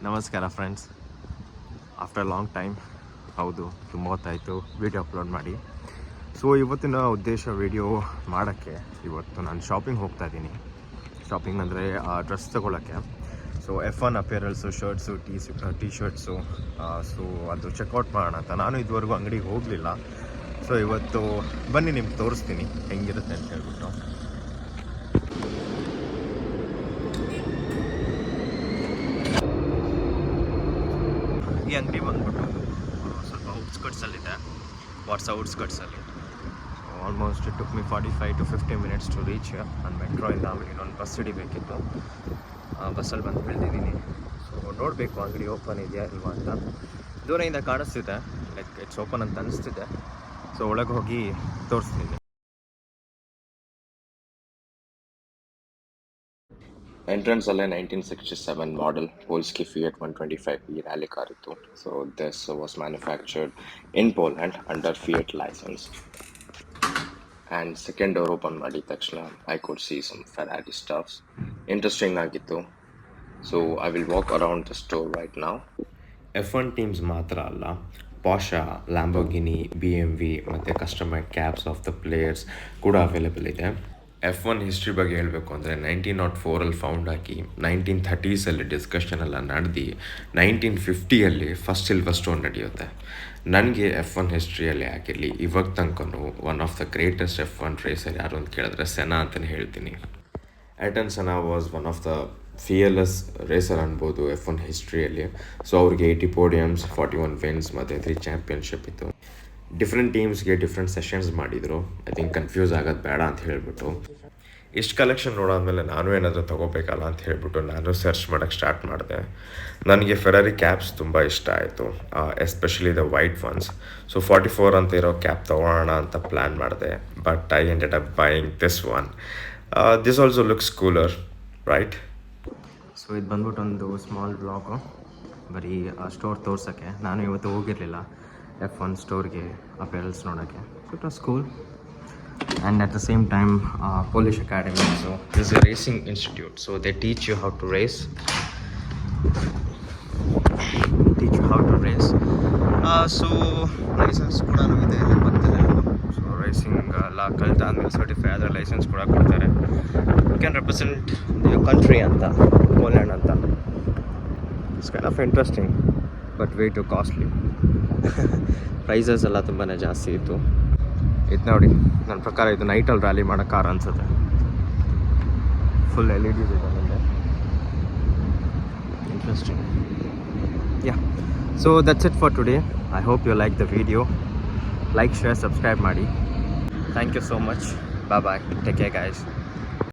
ನಮಸ್ಕಾರ friends. After long time, ಹೌದು ತುಂಬ ಹೊತ್ತಾಯಿತು ವೀಡಿಯೋ ಅಪ್ಲೋಡ್ ಮಾಡಿ. ಸೊ ಇವತ್ತಿನ ಉದ್ದೇಶ ವೀಡಿಯೋ ಮಾಡೋಕ್ಕೆ, ಇವತ್ತು ನಾನು ಶಾಪಿಂಗ್ ಹೋಗ್ತಾ ಇದ್ದೀನಿ. ಶಾಪಿಂಗ್ ಅಂದರೆ ಡ್ರೆಸ್ ತೊಗೊಳಕ್ಕೆ. So F1 apparels, shirts, T shirts, so ಅದು ಚೆಕ್ಔಟ್ ಮಾಡೋಣ ಅಂತ. ನಾನು ಇದುವರೆಗೂ ಅಂಗಡಿಗೆ ಹೋಗಲಿಲ್ಲ. ಸೊ ಇವತ್ತು ಬನ್ನಿ ನಿಮ್ಗೆ ತೋರಿಸ್ತೀನಿ ಹೆಂಗಿರುತ್ತೆ ಅಂತ ಹೇಳ್ಬಿಟ್ಟು. ಈ ಅಂಗಡಿ ಬಂದ್ಬಿಟ್ಟು ಸ್ವಲ್ಪ ಔಟ್ಸ್ಕಟ್ಸಲ್ಲಿದೆ, ವಾಟ್ಸ್ ಔಟ್ಸ್ಕಟ್ಸಲ್ಲಿ. Almost it took me 45 to 50 minutes to reach. ನಾನು ಮೆಟ್ರೋಯಿಂದ ಆಮೇಲೆ ಇನ್ನೊಂದು ಬಸ್ ಹಿಡಿಬೇಕಿತ್ತು. ಬಸ್ಸಲ್ಲಿ ಬಂದು ಇಳಿದಿದ್ದೀನಿ. ಸೊ ನೋಡಬೇಕು ಅಂಗಡಿ ಓಪನ್ ಇದೆಯಾ ಇಲ್ವಾ ಅಂತ. ದೂರದಿಂದ ಕಾಣಿಸ್ತಿದೆ, ಲೈಕ್ ಇಟ್ಸ್ ಓಪನ್ ಅಂತ ಅನಿಸ್ತಿದೆ. ಸೊ ಒಳಗೆ ಹೋಗಿ ತೋರಿಸ್ತೀನಿ. ಎಂಟ್ರೆನ್ಸ್ ಅಲ್ಲೇ 1967 model Polski Fiat 125 rally car ಇತ್ತು. So this was manufactured in Poland under Fiat licence. And second door open ಮಾಡಿದ ತಕ್ಷಣ I could see some Ferrari stuffs. Interesting ಆಗಿತ್ತು. So I will walk around the store right now. F1 teams ಮಾತ್ರ ಅಲ್ಲ, Porsche, Lamborghini, BMW ಮತ್ತು customized caps of the players ಕೂಡ available ಇದೆ. F1 history ಬಗ್ಗೆ ಹೇಳಬೇಕು ಅಂದರೆ 1904 ಫೌಂಡ್ ಆಗಿ 1930s ಡಿಸ್ಕಷನ್ ಎಲ್ಲ ನಡೆದು 1950 ಫಸ್ಟ್ ಸಿಲ್ವರ್ ಸ್ಟೋನ್ ನಡೆಯುತ್ತೆ. ನನಗೆ F1 ಹಿಸ್ಟ್ರಿಯಲ್ಲಿ ಆಗಿರಲಿ ಇವಾಗ ತನಕನೂ one of the greatest F1 racer ಯಾರು ಅಂತ ಕೇಳಿದ್ರೆ ಸೆನಾ ಅಂತಲೇ ಹೇಳ್ತೀನಿ. Ayrton Senna was one of the fearless racer ಅನ್ಬೋದು F1 ಹಿಸ್ಟ್ರಿಯಲ್ಲಿ. ಸೊ ಅವ್ರಿಗೆ 80 ಪೋಡಿಯಮ್ಸ್, 41 ವಿನ್ಸ್ ಮತ್ತು 3 ಚಾಂಪಿಯನ್ಶಿಪ್ ಇತ್ತು. ಡಿಫ್ರೆಂಟ್ ಟೀಮ್ಸ್ಗೆ ಡಿಫ್ರೆಂಟ್ ಸೆಷನ್ಸ್ ಮಾಡಿದರು. ಐ ಥಿಂಕ್ ಕನ್ಫ್ಯೂಸ್ ಆಗೋದು ಬೇಡ ಅಂತ ಹೇಳಿಬಿಟ್ಟು, ಇಷ್ಟು ಕಲೆಕ್ಷನ್ ನೋಡಾದ್ಮೇಲೆ ನಾನು ಏನಾದರೂ ತೊಗೋಬೇಕಲ್ಲ ಅಂತ ಹೇಳಿಬಿಟ್ಟು ನಾನು ಸರ್ಚ್ ಮಾಡೋಕ್ಕೆ ಸ್ಟಾರ್ಟ್ ಮಾಡಿದೆ. ನನಗೆ ಫೆರಾರಿ ಕ್ಯಾಬ್ಸ್ ತುಂಬ ಇಷ್ಟ ಆಯಿತು, especially the white ones. So 44 ಅಂತ ಇರೋ ಕ್ಯಾಬ್ ತೊಗೊಳ್ಳೋಣ ಅಂತ ಪ್ಲ್ಯಾನ್ ಮಾಡಿದೆ. But I ended up buying this one. This also looks cooler, right? So ಇದು ಬಂದ್ಬಿಟ್ಟು ಒಂದು ಸ್ಮಾಲ್ ಬ್ಲಾಗು, ಬರೀ ಸ್ಟೋರ್ ತೋರ್ಸೋಕ್ಕೆ. ನಾನು ಇವತ್ತು ಹೋಗಿರಲಿಲ್ಲ F1 ಸ್ಟೋರ್ಗೆ ಅಪೇರಲ್ಸ್ ನೋಡೋಕ್ಕೆ. So it was cool. And at the same time Polish academy. So this a racing institute. So they teach you how to race. So licence ಕೂಡ ಇದೆ ಇಲ್ಲಿ ಪಕ್ಕದಲ್ಲೇ. ಸೊ ರೇಸಿಂಗ್ ಎಲ್ಲ ಕಲಿತಾದ್ಮೇಲೆ ಸರ್ಟಿಫೈ ಆದರೆ ಲೈಸೆನ್ಸ್ ಕೂಡ ಕೊಡ್ತಾರೆ. You can represent your country ಅಂತ, Poland ಅಂತ. It's kind of interesting but way too costly. Prices ಎಲ್ಲ ತುಂಬಾ ಜಾಸ್ತಿ ಇತ್ತು. ಇದು ನೋಡಿ, ನನ್ನ ಪ್ರಕಾರ ಇದು ನೈಟಲ್ಲಿ ರ್ಯಾಲಿ ಮಾಡೋ ಕಾರ್ ಅನಿಸುತ್ತೆ. ಫುಲ್ LEDs ಇದೆ ಮುಂದೆ. Interesting. Yeah, so that's it for today. I hope you like the video. Like, share, subscribe ಮಾಡಿ. Thank you so much. Bye bye. Take care guys.